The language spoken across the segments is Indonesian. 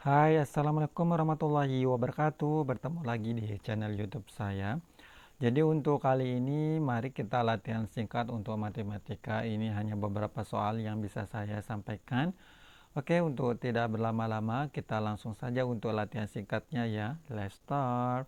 Hai, Assalamualaikum warahmatullahi wabarakatuh. Bertemu lagi di channel YouTube saya. Jadi untuk kali ini mari kita latihan singkat untuk matematika. Ini hanya beberapa soal yang bisa saya sampaikan. Oke, untuk tidak berlama-lama, kita langsung saja untuk latihan singkatnya ya. Let's start.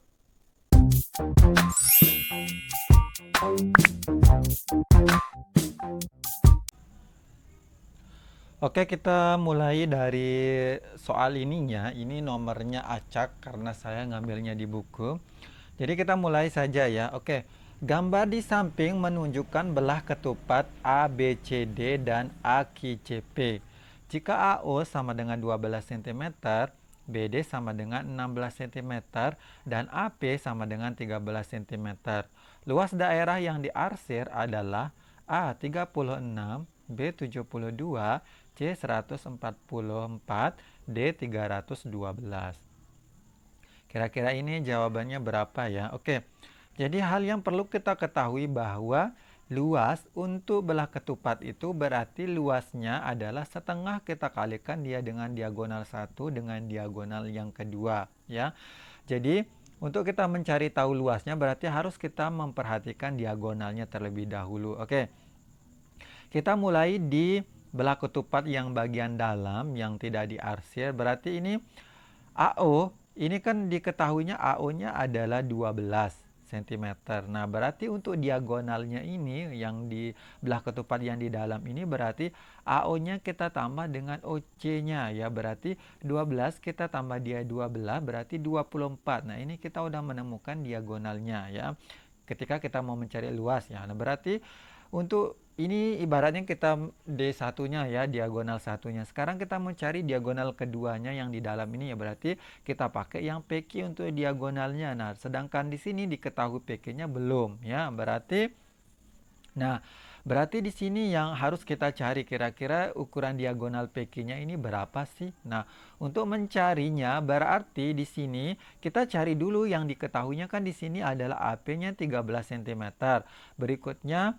Oke, kita mulai dari soal ininya. Ini nomornya acak karena saya ngambilnya di buku. Jadi kita mulai saja ya. Oke. Gambar di samping menunjukkan belah ketupat ABCD dan AQCP. Jika AO sama dengan 12 cm, BD sama dengan 16 cm, dan AP sama dengan 13 cm. Luas daerah yang diarsir adalah A 36, B 72, C 144, D 312. Kira-kira ini jawabannya berapa ya? Oke. Jadi hal yang perlu kita ketahui bahwa luas untuk belah ketupat itu berarti luasnya adalah setengah kita kalikan dia dengan diagonal satu dengan diagonal yang kedua ya. Jadi untuk kita mencari tahu luasnya berarti harus kita memperhatikan diagonalnya terlebih dahulu. Oke. Kita mulai di belah ketupat yang bagian dalam yang tidak diarsir. Berarti ini AO, ini kan diketahuinya AO-nya adalah 12 cm. Nah, berarti untuk diagonalnya ini yang di belah ketupat yang di dalam ini berarti AO-nya kita tambah dengan OC-nya ya. Berarti 12 kita tambah dia 12 berarti 24. Nah, ini kita udah menemukan diagonalnya ya. Ketika kita mau mencari luas ya. Nah, berarti untuk ini ibaratnya kita D1-nya ya, diagonal satunya. Sekarang kita mencari diagonal keduanya yang di dalam ini ya, berarti kita pakai yang PQ untuk diagonalnya. Nah, sedangkan di sini diketahui PQ-nya belum ya. Berarti di sini yang harus kita cari kira-kira ukuran diagonal PQ-nya ini berapa sih? Nah, untuk mencarinya berarti di sini kita cari dulu yang diketahuinya kan di sini adalah AP-nya 13 cm. Berikutnya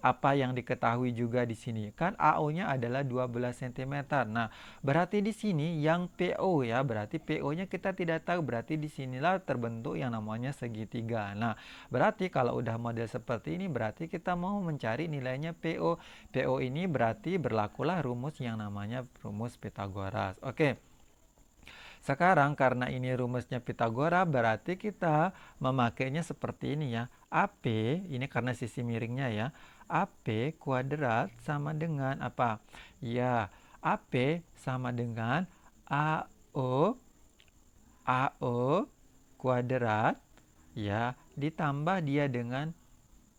apa yang diketahui juga di sini kan AO-nya adalah 12 cm. Nah, berarti di sini yang PO ya, berarti PO-nya kita tidak tahu, berarti di sinilah terbentuk yang namanya segitiga. Nah, berarti kalau udah model seperti ini berarti kita mau mencari nilainya PO. PO ini berarti berlakulah rumus yang namanya rumus Pythagoras. Oke. Sekarang karena ini rumusnya Pythagora berarti kita memakainya seperti ini ya. AP ini karena sisi miringnya ya. AP kuadrat sama dengan apa? Ya, AP sama dengan AO kuadrat ya ditambah dia dengan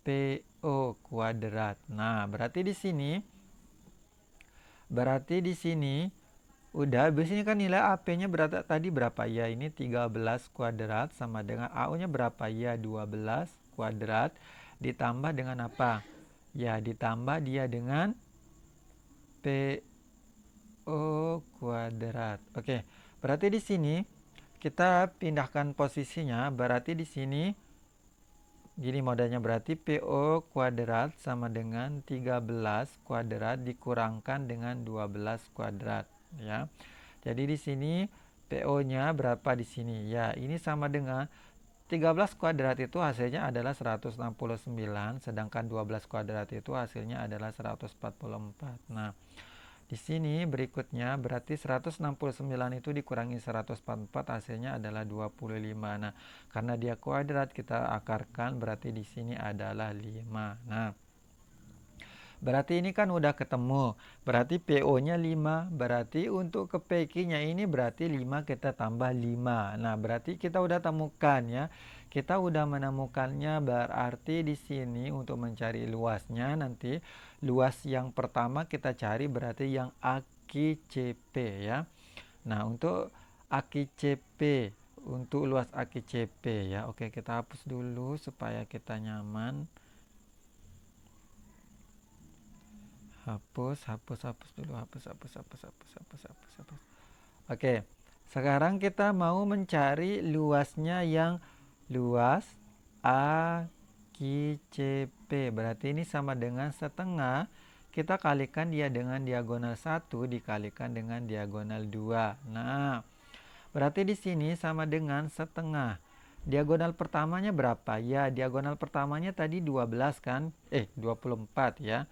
PO kuadrat. Nah, berarti di sini udah, habis ini kan nilai AP-nya berarti tadi berapa? Ya, ini 13 kuadrat sama dengan AU-nya berapa? Ya, 12 kuadrat ditambah dengan apa? Ya, ditambah dia dengan PO kuadrat. Oke. Berarti di sini kita pindahkan posisinya, berarti di sini gini modalnya berarti PO kuadrat sama dengan 13 kuadrat dikurangkan dengan 12 kuadrat ya. Jadi di sini PO-nya berapa di sini? Ya, ini sama dengan 13 kuadrat itu hasilnya adalah 169, sedangkan 12 kuadrat itu hasilnya adalah 144. Nah, di sini berikutnya berarti 169 itu dikurangi 144 hasilnya adalah 25. Nah, karena dia kuadrat kita akarkan berarti di sini adalah 5. Nah, berarti ini kan udah ketemu. Berarti PO-nya 5. Berarti untuk ke PQ-nya ini berarti 5 kita tambah 5. Nah, berarti kita udah temukan ya. Kita udah menemukannya berarti di sini untuk mencari luasnya nanti luas yang pertama kita cari berarti yang AQCP ya. Nah, untuk AQCP untuk luas AQCP ya. Oke, kita hapus dulu supaya kita nyaman. Hapus dulu, hapus. Oke, sekarang kita mau mencari luasnya yang luas AQCP. Berarti ini sama dengan setengah. Kita kalikan dia dengan diagonal 1 dikalikan dengan diagonal 2. Nah, Berarti di sini sama dengan setengah. Diagonal pertamanya berapa? Ya, diagonal pertamanya tadi 12 kan? 24 ya.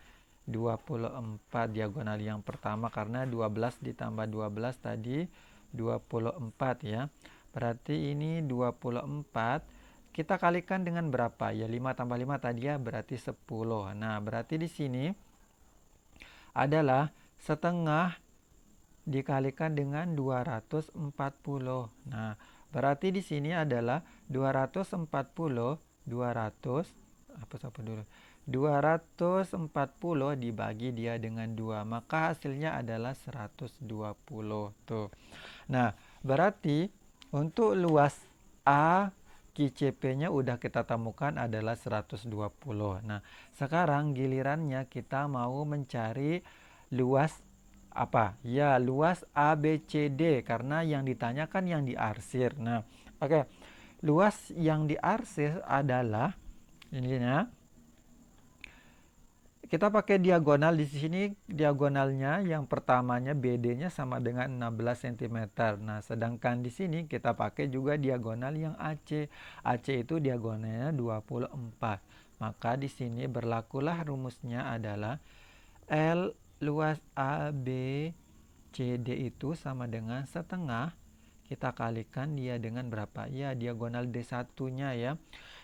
24 diagonal yang pertama karena 12 ditambah 12 tadi 24 ya. Berarti ini 24 kita kalikan dengan berapa? Ya 5 tambah 5 tadi ya berarti 10. Nah, berarti di sini adalah setengah dikalikan dengan 240. Nah, berarti di sini adalah 240 apa dulu? 240 dibagi dia dengan 2, maka hasilnya adalah 120 tuh. Nah, berarti untuk luas A QCP-nya udah kita temukan adalah 120. Nah, sekarang gilirannya kita mau mencari luas apa? Ya, luas ABCD karena yang ditanyakan yang diarsir. Nah, oke. Luas yang diarsir adalah ini ya. Kita pakai diagonal di sini, diagonalnya yang pertamanya BD-nya sama dengan 16 cm. Nah, sedangkan di sini kita pakai juga diagonal yang AC. AC itu diagonalnya 24. Maka di sini berlakulah rumusnya adalah L luas AB CD itu sama dengan setengah kita kalikan dia dengan berapa? Ya, diagonal D1-nya ya.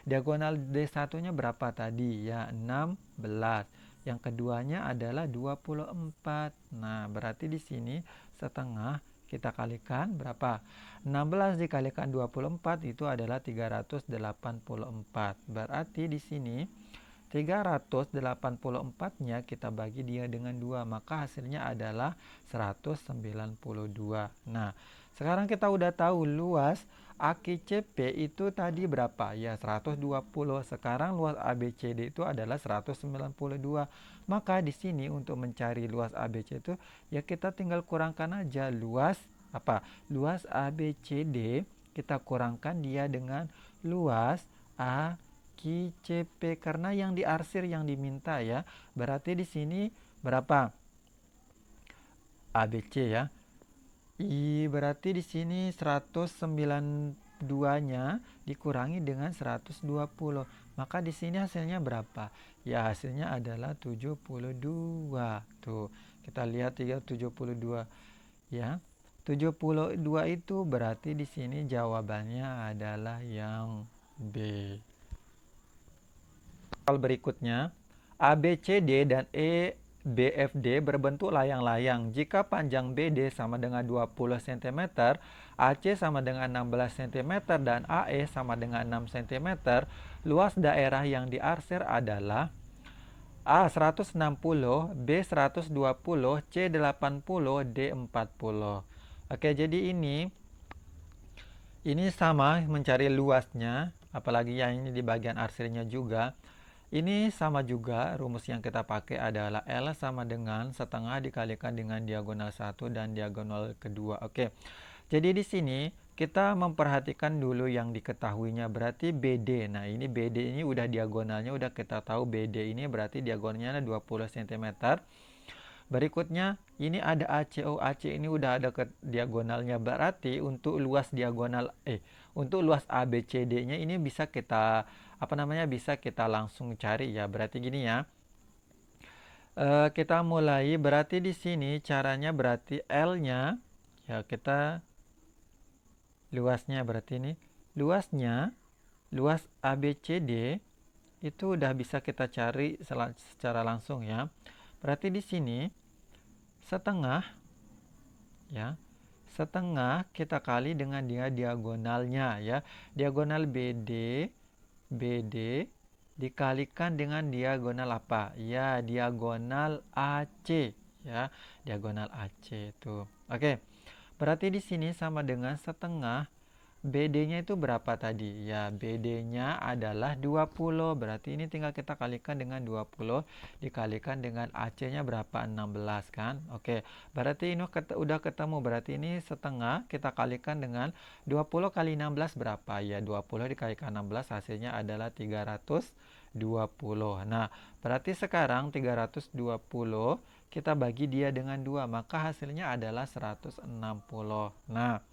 Diagonal D1-nya berapa tadi? Ya, 16. Yang keduanya adalah 24. Nah, berarti di sini setengah kita kalikan berapa? 16 dikalikan 24 itu adalah 384. Berarti di sini 384-nya kita bagi dia dengan 2, maka hasilnya adalah 192. Nah, sekarang kita udah tahu luas AQCP itu tadi berapa? Ya, 120. Sekarang luas ABCD itu adalah 192. Maka di sini untuk mencari luas ABC itu ya kita tinggal kurangkan aja luas apa? Luas ABCD kita kurangkan dia dengan luas AQCP karena yang diarsir yang diminta ya. Berarti di sini berapa? ABC ya. Berarti di sini 192-nya dikurangi dengan 120. Maka di sini hasilnya berapa? Ya, hasilnya adalah 72. Tuh, kita lihat 372 ya. 72 itu berarti di sini jawabannya adalah yang B. Soal berikutnya, ABCD dan EBFD berbentuk layang-layang. Jika panjang BD sama dengan 20 cm, AC sama dengan 16 cm, dan AE sama dengan 6 cm, luas daerah yang diarsir adalah A 160, B 120, C 80, D 40. Oke, jadi ini sama mencari luasnya, apalagi yang ini di bagian arsirnya juga. Ini sama juga, rumus yang kita pakai adalah L sama dengan setengah dikalikan dengan diagonal 1 dan diagonal kedua. Oke, jadi di sini kita memperhatikan dulu yang diketahuinya, berarti BD. Nah, ini BD ini udah diagonalnya, udah kita tahu BD ini berarti diagonalnya 20 cm. Berikutnya, ini ada ACO. AC ini udah ada ke diagonalnya, berarti untuk luas diagonal untuk luas ABCD-nya ini bisa kita bisa kita langsung cari ya. Berarti gini ya. Kita mulai, berarti di sini caranya berarti L-nya ya kita luasnya berarti ini luasnya luas ABCD itu udah bisa kita cari secara langsung ya. Berarti di sini setengah ya. Setengah kita kali dengan dia diagonalnya ya. Diagonal BD dikalikan dengan diagonal apa? Ya, diagonal AC ya. Diagonal AC itu. Oke. Berarti di sini sama dengan setengah BD-nya itu berapa tadi? Ya, BD-nya adalah 20. Berarti ini tinggal kita kalikan dengan 20 dikalikan dengan AC-nya berapa? 16 kan? Oke. Berarti ini udah ketemu. Berarti ini setengah kita kalikan dengan 20 kali 16 berapa? Ya, 20 dikalikan 16 hasilnya adalah 320. Nah, berarti sekarang 320 kita bagi dia dengan 2, maka hasilnya adalah 160. Nah,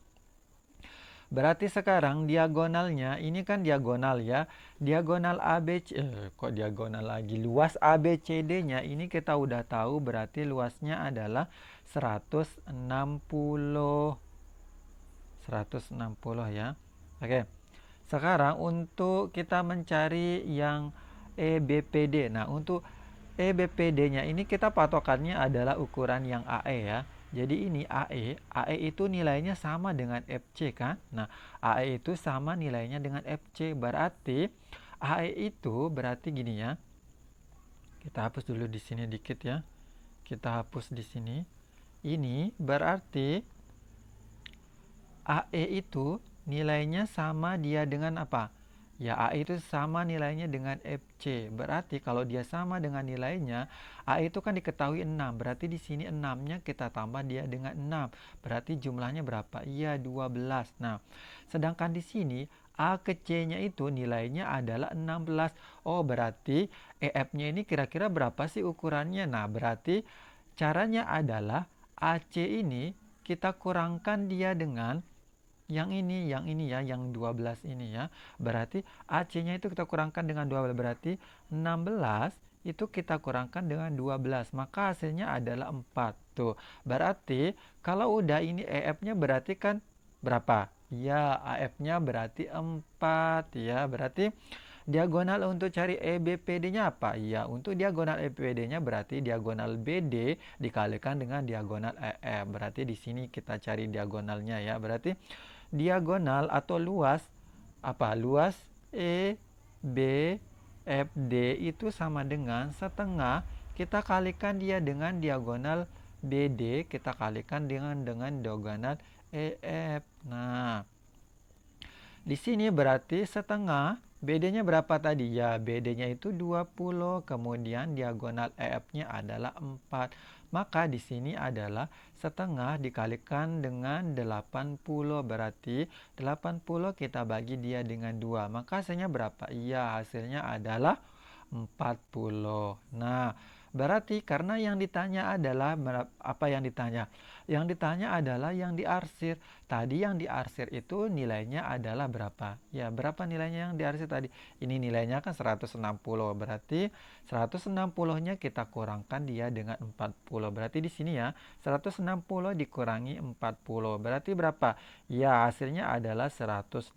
Berarti sekarang diagonalnya, ini kan diagonal ya. Diagonal ABC, kok diagonal lagi? Luas ABCD-nya ini kita udah tahu berarti luasnya adalah 160. 160 ya. Oke. Sekarang untuk kita mencari yang EBPD. Nah, untuk EBPD-nya ini kita patokannya adalah ukuran yang AE ya. Jadi ini AE itu nilainya sama dengan FC kan? Nah, AE itu sama nilainya dengan FC. Berarti AE itu berarti gini ya. Kita hapus dulu di sini dikit ya. Kita hapus di sini. Ini berarti AE itu nilainya sama dia dengan apa? Ya, AE itu sama nilainya dengan FC. Berarti kalau dia sama dengan nilainya, AE itu kan diketahui 6. Berarti di sini 6-nya kita tambah dia dengan 6. Berarti jumlahnya berapa? Iya, 12. Nah, sedangkan di sini A ke C-nya itu nilainya adalah 16. Oh, berarti EF-nya ini kira-kira berapa sih ukurannya? Nah, berarti caranya adalah AC ini kita kurangkan dia dengan yang ini ya, yang 12 ini ya. Berarti AC-nya itu kita kurangkan dengan 12, berarti 16 itu kita kurangkan dengan 12, maka hasilnya adalah 4. Tuh, berarti kalau udah ini EF-nya berarti kan berapa? Ya, AF-nya berarti 4 ya. Berarti diagonal untuk cari EBPD-nya apa? Ya, untuk diagonal EBPD-nya berarti diagonal BD dikalikan dengan diagonal EF. Berarti di sini kita cari diagonalnya ya. Berarti diagonal atau luas apa? Luas EBFD itu sama dengan setengah kita kalikan dia dengan diagonal BD, kita kalikan dengan diagonal EF. Nah, di sini berarti setengah BD-nya berapa tadi? Ya, BD-nya itu 20, kemudian diagonal EF-nya adalah 4. Maka di sini adalah setengah dikalikan dengan 80, berarti 80 kita bagi dia dengan 2. Maka hasilnya berapa? Iya, hasilnya adalah 40. Nah, berarti karena yang ditanya adalah apa yang ditanya? Yang ditanya adalah yang diarsir. Tadi yang diarsir itu nilainya adalah berapa? Ya, berapa nilainya yang diarsir tadi? Ini nilainya kan 160. Berarti 160-nya kita kurangkan dia dengan 40. Berarti di sini ya, 160 dikurangi 40. Berarti berapa? Ya, hasilnya adalah 120.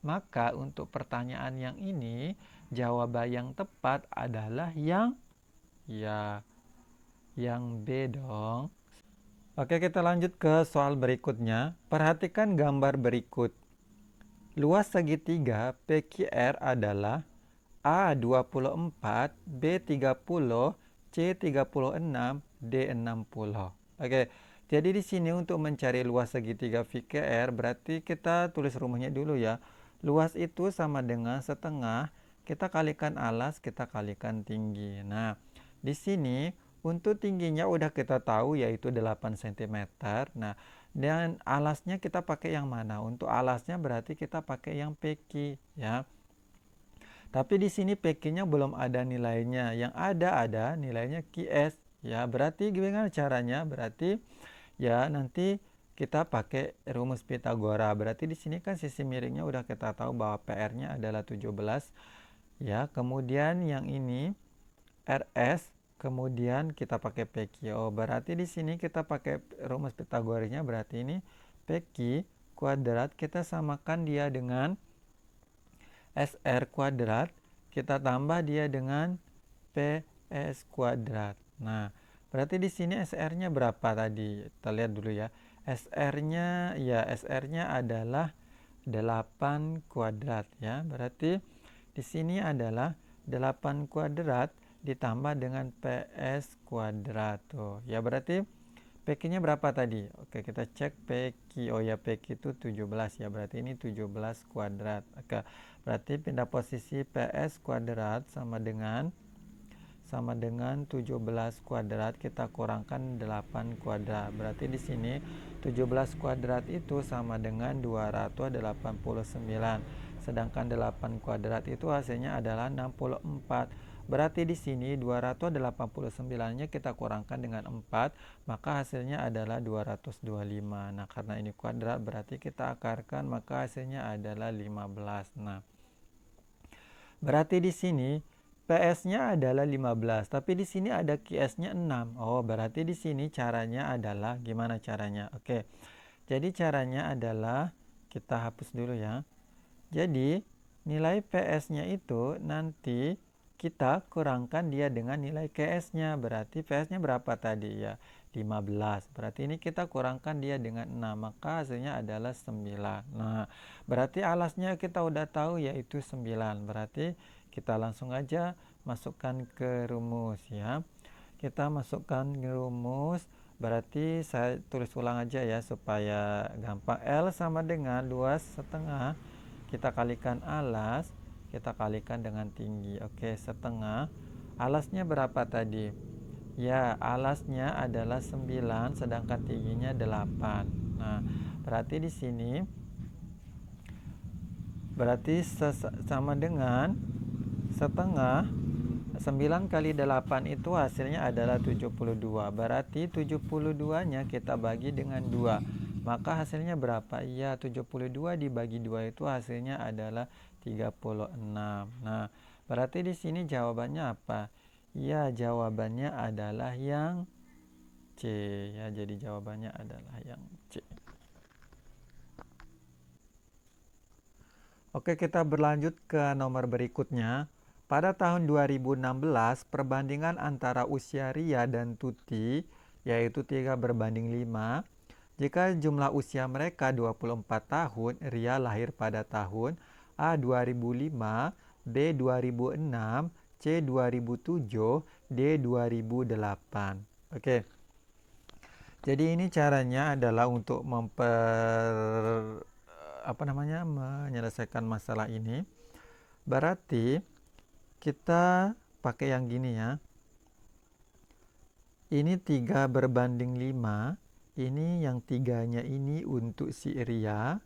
Maka untuk pertanyaan yang ini, jawaban yang tepat adalah yang B dong. Oke, kita lanjut ke soal berikutnya. Perhatikan gambar berikut. Luas segitiga PQR adalah A 24, B 30, C 36, D 60. Oke, jadi di sini untuk mencari luas segitiga PQR berarti kita tulis rumusnya dulu ya. Luas itu sama dengan setengah, kita kalikan alas, kita kalikan tinggi. Nah, di sini untuk tingginya udah kita tahu yaitu 8 cm. Nah, dan alasnya kita pakai yang mana? Untuk alasnya berarti kita pakai yang PQ ya. Tapi di sini PQ-nya belum ada nilainya. Yang ada nilainya QS ya. Berarti gimana caranya? Berarti ya nanti kita pakai rumus Pitagora. Berarti di sini kan sisi miringnya udah kita tahu bahwa PR-nya adalah 17 ya. Kemudian yang ini RS, kemudian kita pakai PQ. Berarti di sini kita pakai rumus Pitagorinya, berarti ini PQ kuadrat kita samakan dia dengan SR kuadrat, kita tambah dia dengan PS kuadrat. Nah, berarti di sini SR-nya berapa tadi? Kita lihat dulu ya. SR-nya adalah 8 kuadrat ya. Berarti di sini adalah 8 kuadrat ditambah dengan PS kuadrat. Tuh, ya berarti PQ-nya berapa tadi? Oke, kita cek PQ. Oh ya, PQ itu 17 ya. Berarti ini 17 kuadrat. Oke, berarti pindah posisi PS kuadrat sama dengan 17 kuadrat, kita kurangkan 8 kuadrat. Berarti di sini 17 kuadrat itu sama dengan 289. Sedangkan 8 kuadrat itu hasilnya adalah 64. Berarti di sini 289-nya kita kurangkan dengan 4, maka hasilnya adalah 225. Nah, karena ini kuadrat berarti kita akarkan, maka hasilnya adalah 15. Nah, berarti di sini PS-nya adalah 15, tapi di sini ada QS-nya 6. Oh, berarti di sini caranya adalah gimana caranya? Oke. Jadi caranya adalah kita hapus dulu ya. Jadi nilai PS-nya itu nanti kita kurangkan dia dengan nilai QS-nya. Berarti PS-nya berapa tadi ya? 15. Berarti ini kita kurangkan dia dengan 6, maka hasilnya adalah 9. Nah, berarti alasnya kita udah tahu yaitu 9. Berarti kita langsung aja masukkan ke rumus ya. Kita masukkan ke rumus. Berarti saya tulis ulang aja ya supaya gampang. L sama dengan 2,5. Kita kalikan alas, kita kalikan dengan tinggi. Oke, setengah. Alasnya berapa tadi? Ya, alasnya adalah 9, sedangkan tingginya 8. Nah, berarti di sini berarti sama dengan setengah. 9 kali 8 itu hasilnya adalah 72. Berarti 72-nya kita bagi dengan 2. Maka hasilnya berapa? Iya, 72 dibagi 2 itu hasilnya adalah 36. Nah, berarti di sini jawabannya apa? Iya, jawabannya adalah yang C. Ya, jadi jawabannya adalah yang C. Oke, kita berlanjut ke nomor berikutnya. Pada tahun 2016, perbandingan antara usia Ria dan Tuti, yaitu 3:5. Jika jumlah usia mereka 24 tahun, Ria lahir pada tahun A 2005, B 2006, C 2007, D 2008. Oke. Jadi ini caranya adalah untuk menyelesaikan masalah ini. Berarti kita pakai yang gini ya. Ini 3:5. Ini yang 3-nya ini untuk si Ria,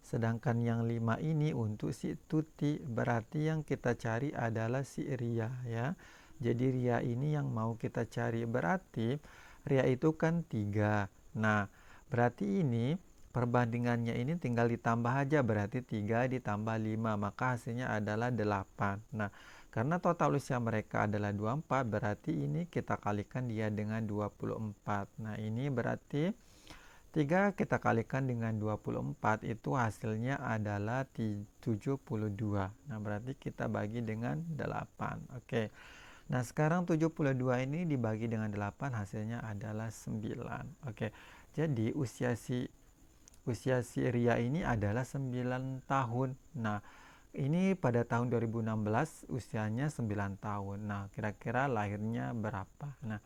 sedangkan yang 5 ini untuk si Tuti. Berarti yang kita cari adalah si Ria ya. Jadi Ria ini yang mau kita cari. Berarti Ria itu kan 3. Nah, berarti ini perbandingannya ini tinggal ditambah aja. Berarti 3 ditambah 5, maka hasilnya adalah 8. Nah, karena total usia mereka adalah 24, berarti ini kita kalikan dia dengan 24. Nah, ini berarti 3 kita kalikan dengan 24, itu hasilnya adalah 72. Nah, berarti kita bagi dengan 8. Oke. Nah, sekarang 72 ini dibagi dengan 8, hasilnya adalah 9. Oke. Jadi usia si Ria ini adalah 9 tahun. Nah, ini pada tahun 2016 usianya 9 tahun. Nah, kira-kira lahirnya berapa? Nah,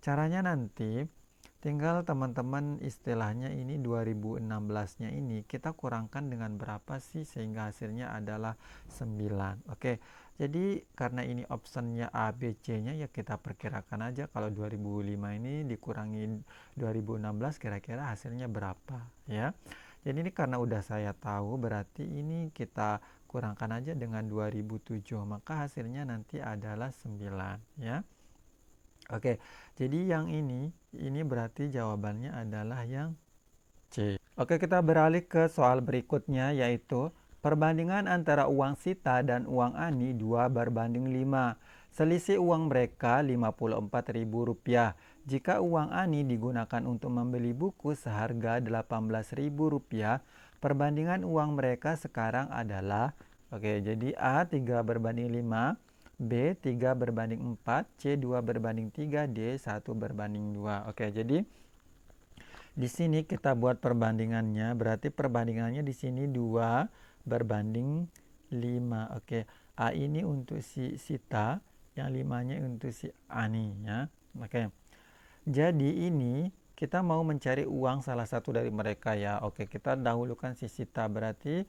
caranya nanti tinggal teman-teman istilahnya ini 2016-nya ini kita kurangkan dengan berapa sih sehingga hasilnya adalah 9. Oke. Jadi karena ini optionnya A, B, C-nya ya kita perkirakan aja kalau 2005 ini dikurangi 2016 kira-kira hasilnya berapa ya. Jadi ini karena udah saya tahu berarti ini kita kurangkan aja dengan 2007, maka hasilnya nanti adalah 9 ya. Oke, jadi yang ini berarti jawabannya adalah yang C. Oke, kita beralih ke soal berikutnya yaitu perbandingan antara uang Sita dan uang Ani 2:5. Selisih uang mereka Rp54.000. Jika uang Ani digunakan untuk membeli buku seharga Rp18.000, perbandingan uang mereka sekarang adalah, oke, jadi A 3:5, B 3:4, C 2:3, D 1:2. Oke, jadi di sini kita buat perbandingannya, berarti perbandingannya di sini 2:5. Oke, A ini untuk si Sita, yang 5-nya untuk si Ani ya. Oke. Jadi ini kita mau mencari uang salah satu dari mereka ya. Oke, kita dahulukan si Sita, berarti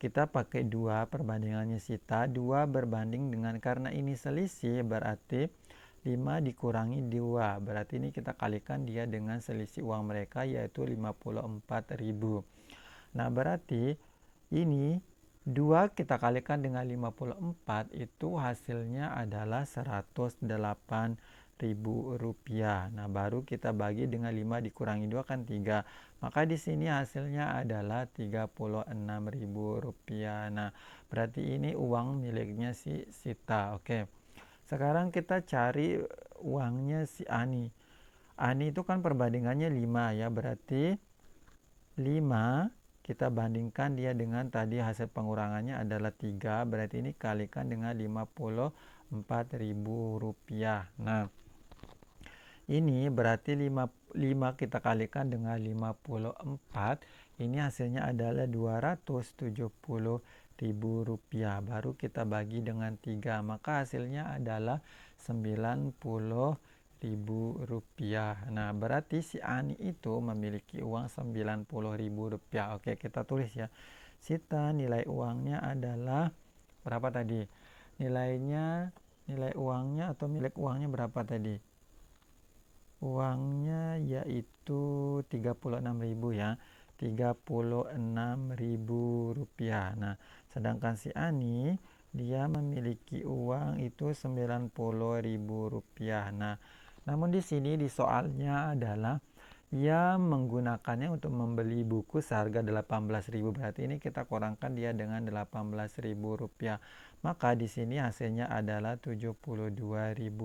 kita pakai 2 perbandingannya Sita. 2 berbanding dengan, karena ini selisih berarti 5 dikurangi 2. Berarti ini kita kalikan dia dengan selisih uang mereka yaitu 54.000. Nah, berarti ini 2 kita kalikan dengan 54 itu hasilnya adalah Rp108.000. Nah, baru kita bagi dengan 5 dikurangi 2 kan 3. Maka di sini hasilnya adalah Rp36.000. Nah, berarti ini uang miliknya si Sita. Oke. Sekarang kita cari uangnya si Ani. Ani itu kan perbandingannya 5 ya, berarti 5 kita bandingkan dia dengan tadi hasil pengurangannya adalah 3, berarti ini kalikan dengan Rp54.000. Nah, ini berarti 5 kita kalikan dengan 54, ini hasilnya adalah Rp270.000. Baru kita bagi dengan 3, maka hasilnya adalah Rp90.000. Nah, berarti si Ani itu memiliki uang Rp90.000. Oke, kita tulis ya. Sita nilai uangnya adalah berapa tadi? Nilai uangnya atau milik uangnya berapa tadi? Uangnya yaitu 36.000 ya. Rp36.000. Nah, sedangkan si Ani dia memiliki uang itu Rp90.000. Nah, namun di sini di soalnya adalah ia menggunakannya untuk membeli buku seharga Rp18.000. Berarti ini kita kurangkan dia dengan Rp18.000. Maka di sini hasilnya adalah Rp72.000.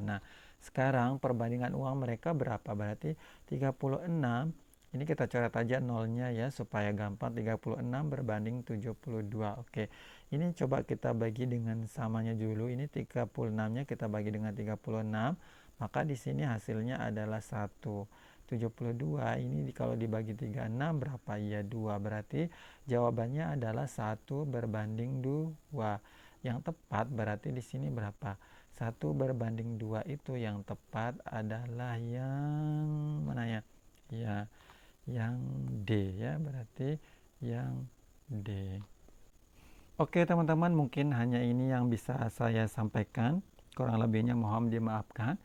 Nah, sekarang perbandingan uang mereka berapa? Berarti 36. Ini kita coret aja nolnya ya supaya gampang. 36 berbanding 72. Oke. Ini coba kita bagi dengan samanya dulu. Ini 36-nya kita bagi dengan 36. Maka di sini hasilnya adalah 1. 72 ini kalau dibagi 36 berapa? Ya 2. Berarti jawabannya adalah 1 berbanding 2. Yang tepat berarti di sini berapa? 1 berbanding 2 itu yang tepat adalah yang mana ya? Ya, yang D ya, berarti yang D. Oke teman-teman, mungkin hanya ini yang bisa saya sampaikan. Kurang lebihnya mohon dimaafkan.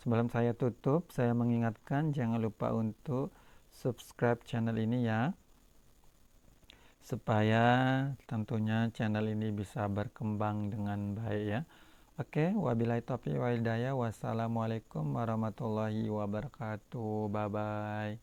Sebelum saya tutup, saya mengingatkan jangan lupa untuk subscribe channel ini ya, supaya tentunya channel ini bisa berkembang dengan baik ya. Oke, wabillahi taufiq wal hidayah. Wassalamualaikum warahmatullahi wabarakatuh. Bye bye.